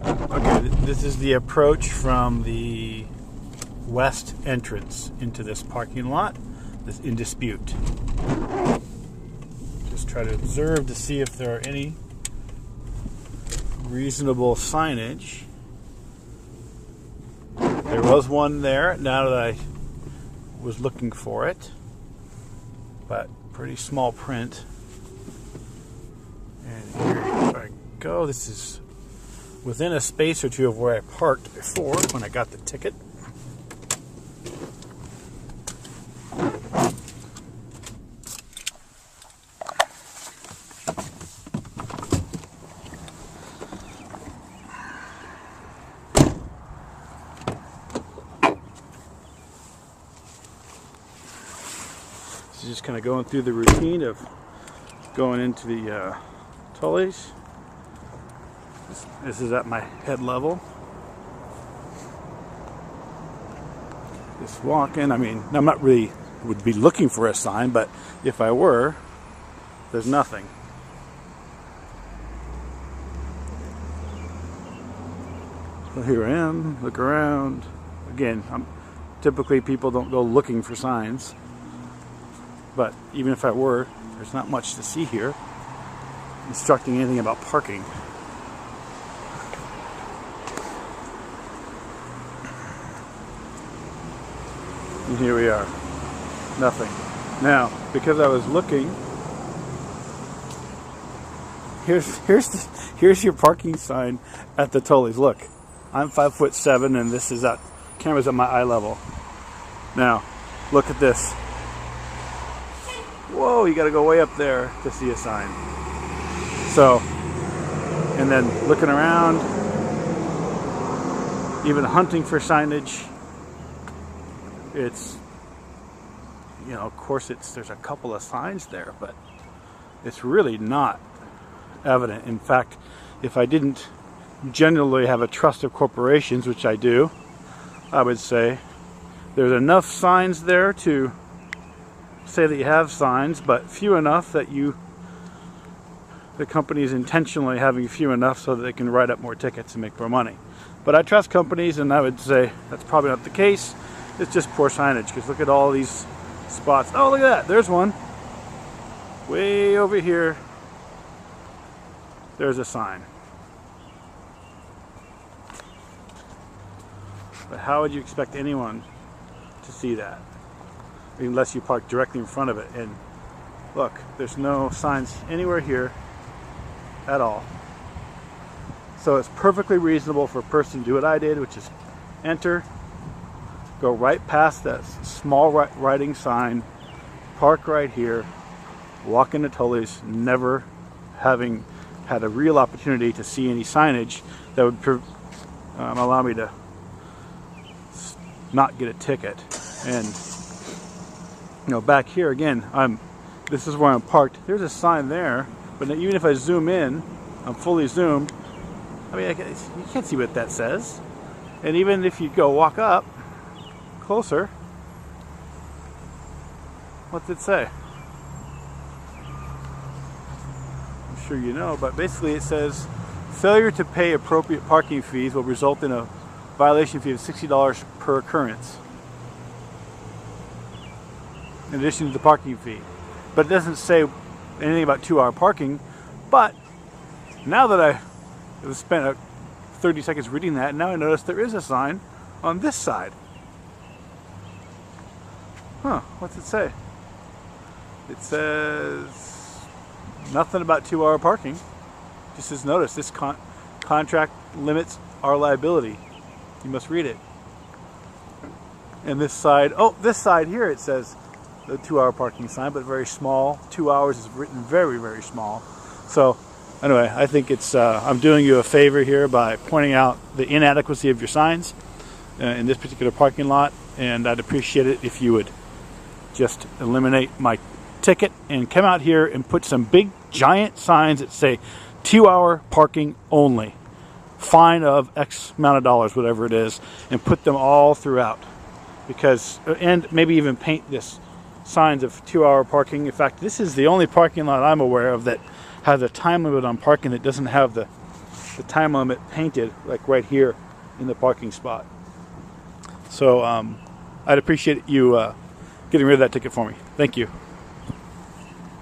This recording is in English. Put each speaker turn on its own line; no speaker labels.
Okay, this is the approach from the west entrance into this parking lot that's in dispute. Just try to observe to see if there are any reasonable signage. There was one there now that I was looking for it, but pretty small print. And here I go. This is within a space or two of where I parked before when I got the ticket. So just kind of going through the routine of going into the Tully's. This is at my head level. Just walking. I mean, I'm not really would be looking for a sign, but if I were, there's nothing. So here I am. Look around. Again, typically people don't go looking for signs, but even if I were, there's not much to see here instructing anything about parking. And here we are. Nothing. Now, because I was looking, here's your parking sign at the Tully's. Look, I'm 5'7" and this is camera's at my eye level. Now, look at this. Whoa, you got to go way up there to see a sign. So, and then looking around, even hunting for signage. It's, you know, of course there's a couple of signs there, but it's really not evident. In fact, if I didn't generally have a trust of corporations, which I do, I would say there's enough signs there to say that you have signs, but few enough that the company is intentionally having few enough so that they can write up more tickets and make more money. But I trust companies, and I would say that's probably not the case. It's just poor signage, because look at all these spots. Oh, look at that. There's one. Way over here. There's a sign. But how would you expect anyone to see that? Unless you park directly in front of it. And look, there's no signs anywhere here at all. So it's perfectly reasonable for a person to do what I did, which is enter, go right past that small writing sign, park right here, walk into Tully's, never having had a real opportunity to see any signage that would allow me to not get a ticket. And you know, back here again, this is where I'm parked. There's a sign there, but even if I zoom in, I'm fully zoomed. I mean, you can't see what that says. And even if you go walk up closer, what's it say? I'm sure you know, but basically it says failure to pay appropriate parking fees will result in a violation fee of $60 per occurrence, in addition to the parking fee. But it doesn't say anything about 2-hour parking. But now that I have spent 30 seconds reading that, now I notice there is a sign on this side. Huh, what's it say? It says nothing about 2-hour parking. Just says, notice this contract limits our liability. You must read it. And this side, this side here, it says the 2-hour parking sign, but very small. 2 hours is written very, very small. So anyway, I think it's I'm doing you a favor here by pointing out the inadequacy of your signs in this particular parking lot, and I'd appreciate it if you would just eliminate my ticket and come out here and put some big giant signs that say 2-hour parking only, fine of X amount of dollars, whatever it is, and put them all throughout. Because, and maybe even paint this signs of 2-hour parking. In fact, this is the only parking lot I'm aware of that has a time limit on parking that doesn't have the the time limit painted like right here in the parking spot. So I'd appreciate you getting rid of that ticket for me. Thank you.